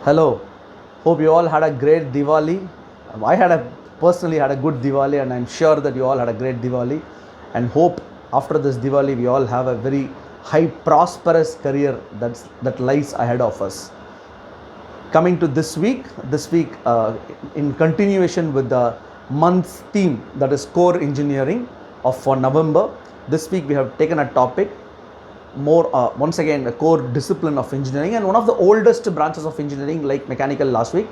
Hello. Hope you all had a great Diwali. Personally had a good Diwali, and I'm sure that you all had a great Diwali. And hope after this Diwali we all have a very high prosperous career that lies ahead of us. Coming to this week, in continuation with the month's theme, that is core engineering of for November. This week we have taken a topic more once again a core discipline of engineering and one of the oldest branches of engineering, like mechanical last week.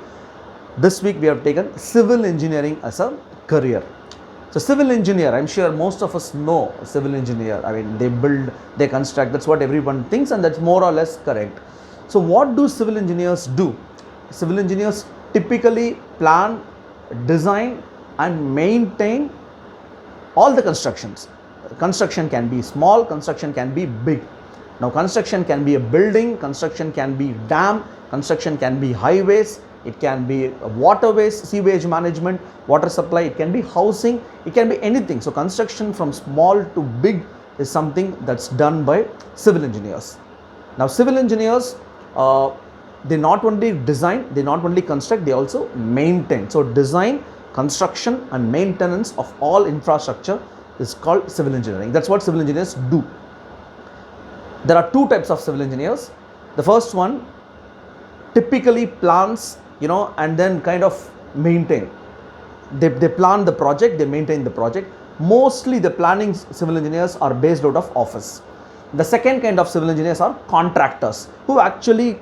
This week we have taken civil engineering as a career. So civil engineer, I'm sure most of us know civil engineer. I mean, they build, they construct, that's what everyone thinks, and that's more or less correct. So what do civil engineers do? Civil engineers typically plan, design and maintain all the constructions. Construction can be small, construction can be big. Now construction can be a building, construction can be dam, construction can be highways, it can be waterways, sewage management, water supply, it can be housing, it can be anything. So construction from small to big is something that's done by civil engineers. Now civil engineers, they not only design, they not only construct, they also maintain. So design, construction and maintenance of all infrastructure is called civil engineering. That's what civil engineers do. There are two types of civil engineers. The first one typically plans, and then kind of maintain. They plan the project, they maintain the project. Mostly the planning civil engineers are based out of office. The second kind of civil engineers are contractors who actually,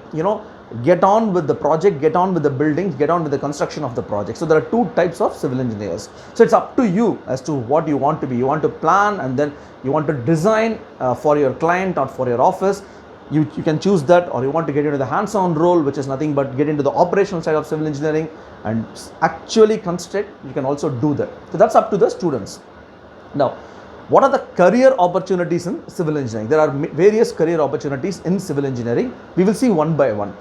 get on with the project, get on with the buildings, get on with the construction of the project. So there are two types of civil engineers. So it's up to you as to what you want to be. You want to plan and then you want to design for your client or for your office. You can choose that, or you want to get into the hands-on role, which is nothing but get into the operational side of civil engineering and actually construct. You can also do that. So that's up to the students. Now, what are the career opportunities in civil engineering? There are various career opportunities in civil engineering. We will see one by one.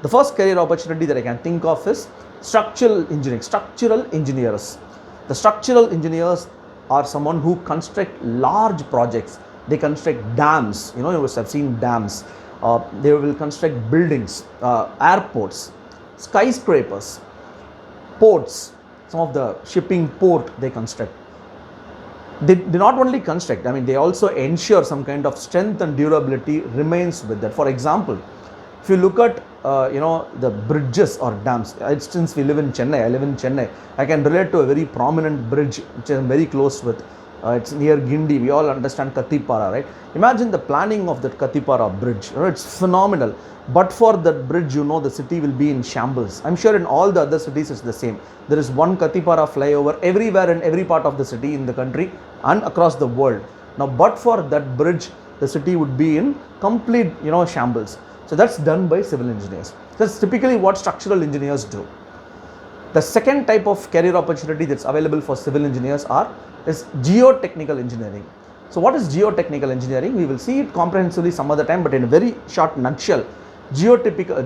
The first career opportunity that I can think of is structural engineering, structural engineers. The structural engineers are someone who construct large projects. They construct dams, you must have seen dams. They will construct buildings, airports, skyscrapers, ports, some of the shipping port they construct. They not only construct, they also ensure some kind of strength and durability remains with that. For example, if you look at the bridges or dams, since we live in Chennai, I live in Chennai, I can relate to a very prominent bridge which I'm very close with. It's near Gindi. We all understand Kathipara, right? Imagine the planning of that Kathipara bridge. It's phenomenal. But for that bridge, the city will be in shambles. I'm sure in all the other cities it's the same. There is one Kathipara flyover everywhere in every part of the city in the country and across the world. Now, but for that bridge, the city would be in complete, shambles. So that's done by civil engineers. That's typically what structural engineers do. The second type of career opportunity that's available for civil engineers is geotechnical engineering. So what is geotechnical engineering? We will see it comprehensively some other time, but in a very short nutshell, geotechnical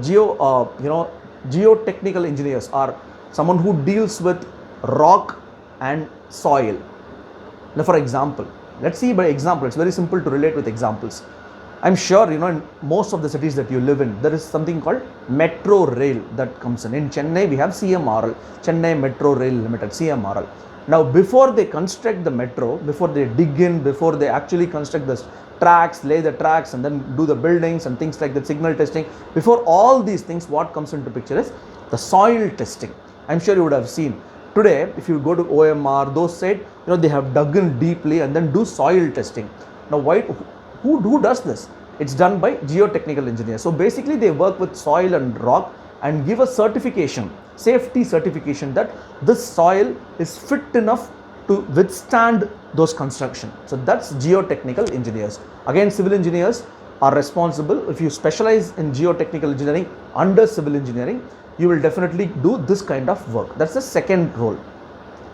engineers are someone who deals with rock and soil. Now, for example, let's see by example. It's very simple to relate with examples. I'm sure in most of the cities that you live in, there is something called metro rail that comes in. In Chennai, we have CMRL, Chennai Metro Rail Limited, CMRL. Now, before they construct the metro, before they dig in, before they actually construct the tracks, lay the tracks and then do the buildings and things like that, signal testing, before all these things, what comes into picture is the soil testing. I'm sure you would have seen. Today, if you go to OMR, those said, they have dug in deeply and then do soil testing. Now, who does this? It's done by geotechnical engineers. So basically they work with soil and rock and give a certification, safety certification, that this soil is fit enough to withstand those construction. So that's geotechnical engineers. Again, civil engineers are responsible. If you specialize in geotechnical engineering under civil engineering, you will definitely do this kind of work. That's the second role.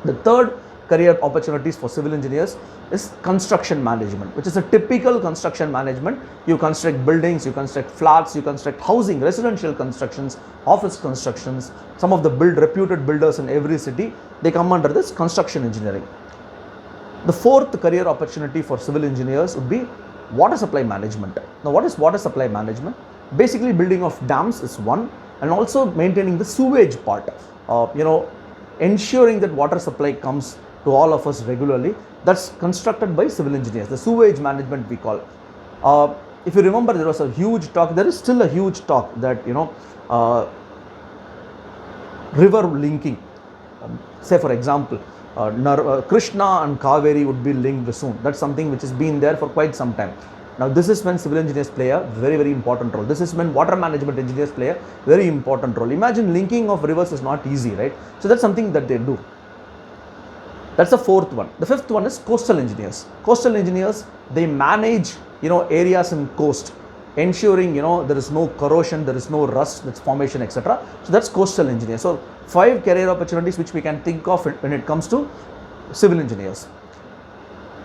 The third career opportunities for civil engineers is construction management, which is a typical construction management. You construct buildings, you construct flats, you construct housing, residential constructions, office constructions. Some of the reputed builders in every city, they come under this construction engineering. The fourth career opportunity for civil engineers would be water supply management. Now, what is water supply management? Basically, building of dams is one. and also maintaining the sewage part, ensuring that water supply comes to all of us regularly. That's constructed by civil engineers, the sewage management we call. If you remember, there was a huge talk, there is still a huge talk that, river linking, say for example, Krishna and Kaveri would be linked soon. That's something which has been there for quite some time. Now this is when civil engineers play a very, very important role. This is when water management engineers play a very important role. Imagine linking of rivers is not easy, right? So that's something that they do. That's the fourth one. The fifth one is coastal engineers. Coastal engineers, they manage, areas in coast, ensuring, there is no corrosion, there is no rust, that's formation, etc. So that's coastal engineers. So 5 career opportunities which we can think of when it comes to civil engineers.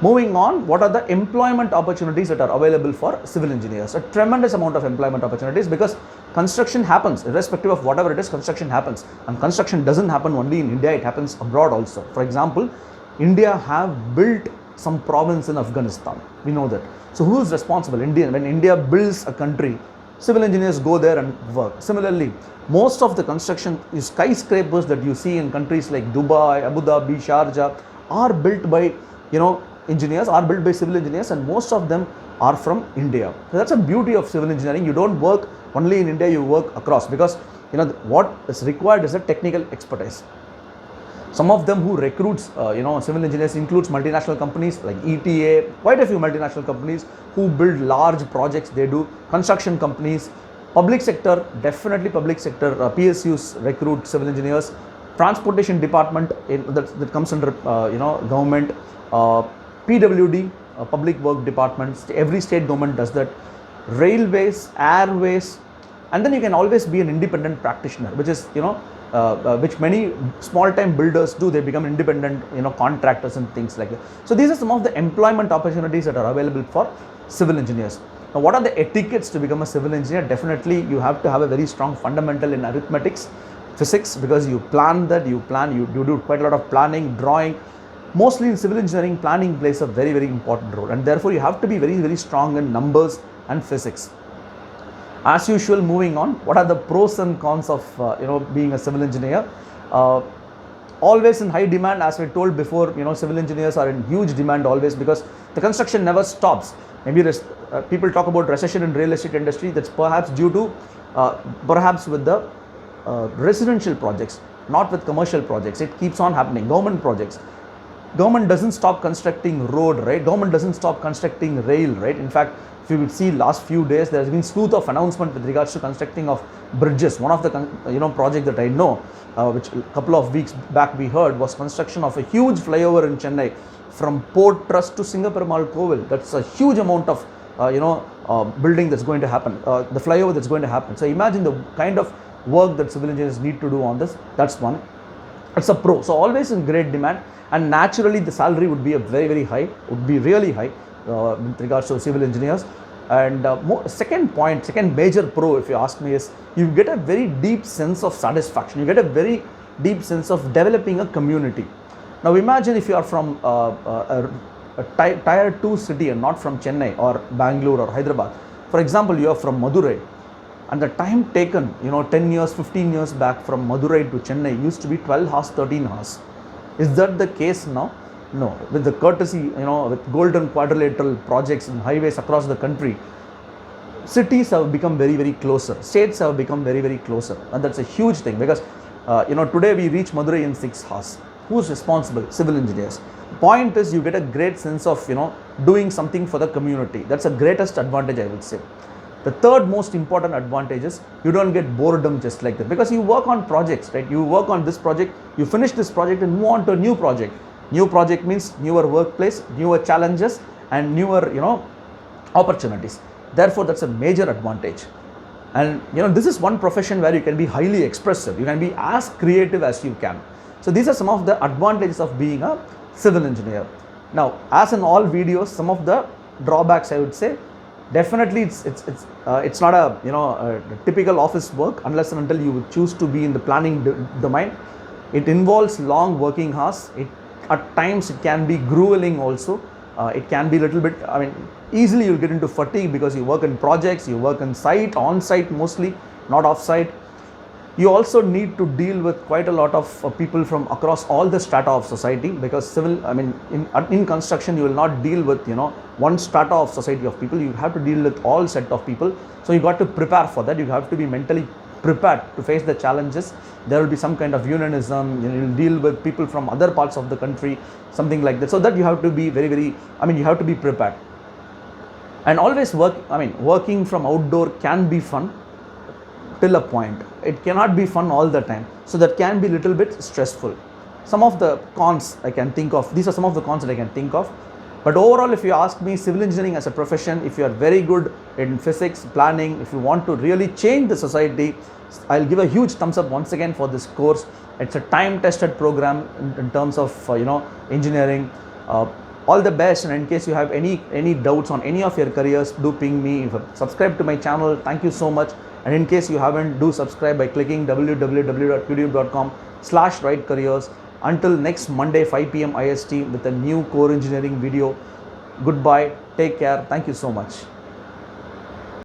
Moving on, what are the employment opportunities that are available for civil engineers? A tremendous amount of employment opportunities, because construction happens, irrespective of whatever it is, construction happens. And construction doesn't happen only in India, it happens abroad also. For example, India have built some province in Afghanistan. We know that. So who is responsible? India. When India builds a country, civil engineers go there and work. Similarly, most of the construction skyscrapers that you see in countries like Dubai, Abu Dhabi, Sharjah are built by, engineers, are built by civil engineers, and most of them are from India. So that's a beauty of civil engineering. You don't work only in India, you work across, because what is required is a technical expertise. Some of them who recruits, civil engineers includes multinational companies like ETA, quite a few multinational companies who build large projects. They do construction companies, public sector, definitely public sector, PSUs recruit civil engineers, transportation department that comes under, government, PWD, public work departments, every state government does that, railways, airways, and then you can always be an independent practitioner, which is, which many small-time builders do. They become independent, contractors and things like that. So these are some of the employment opportunities that are available for civil engineers. Now, what are the etiquettes to become a civil engineer? Definitely, you have to have a very strong fundamental in arithmetics, physics, because you plan that, you do quite a lot of planning, drawing. Mostly in civil engineering, planning plays a very, very important role, and therefore you have to be very, very strong in numbers and physics. As usual, moving on, what are the pros and cons of being a civil engineer? Always in high demand, as I told before, civil engineers are in huge demand always, because the construction never stops. Maybe people talk about recession in real estate industry. That's perhaps due to perhaps with the residential projects, not with commercial projects. It keeps on happening. Government projects. Government doesn't stop constructing road, right? Government doesn't stop constructing rail, right? In fact, if you would see last few days, there has been slew of announcement with regards to constructing of bridges. One of the project that I know, which a couple of weeks back we heard, was construction of a huge flyover in Chennai from Port Trust to Singaperumal Kovil. That's a huge amount of building that's going to happen, the flyover that's going to happen. So imagine the kind of work that civil engineers need to do on this. That's one. It's a pro. So always in great demand, and naturally the salary would be very, very high, would be really high with regards to civil engineers. And second major pro, if you ask me, is you get a very deep sense of satisfaction. You get a very deep sense of developing a community. Now imagine if you are from a tier 2 city and not from Chennai or Bangalore or Hyderabad. For example, you are from Madurai, and the time taken, 10 years, 15 years back from Madurai to Chennai used to be 12 hours, 13 hours. Is that the case now? No. With the courtesy, with golden quadrilateral projects and highways across the country, cities have become very, very closer. States have become very, very closer. And that's a huge thing, because, today we reach Madurai in 6 hours. Who's responsible? Civil engineers. Point is, you get a great sense of, doing something for the community. That's the greatest advantage, I would say. The third most important advantage is you don't get boredom just like that, because you work on projects, right? You work on this project, you finish this project and move on to a new project. New project means newer workplace, newer challenges, and newer, opportunities. Therefore, that's a major advantage. And this is one profession where you can be highly expressive. You can be as creative as you can. So these are some of the advantages of being a civil engineer. Now, as in all videos, some of the drawbacks, I would say, definitely it's not a typical office work unless and until you choose to be in the planning domain. It involves long working hours. At times it can be grueling also. It can be a little bit, easily you'll get into fatigue, because you work in projects, you work on site mostly, not off site. You also need to deal with quite a lot of people from across all the strata of society, because in construction you will not deal with one strata of society of people. You have to deal with all set of people. So you got to prepare for that. You have to be mentally prepared to face the challenges. There will be some kind of unionism. You'll deal with people from other parts of the country, something like that. So that you have to be you have to be prepared. And always working from outdoor can be fun till a point. It cannot be fun all the time. So that can be a little bit stressful. Some of the cons I can think of, these are some of the cons that I can think of. But overall, if you ask me, civil engineering as a profession, if you are very good in physics, planning, if you want to really change the society, I'll give a huge thumbs up once again for this course. It's a time-tested program in terms of engineering. All the best, and in case you have any doubts on any of your careers, do ping me. If you subscribe to my channel, thank you so much. And in case you haven't, do subscribe by clicking www.youtube.com/writecareers. Until next Monday 5 p.m. IST with a new core engineering video. Goodbye, take care, thank you so much.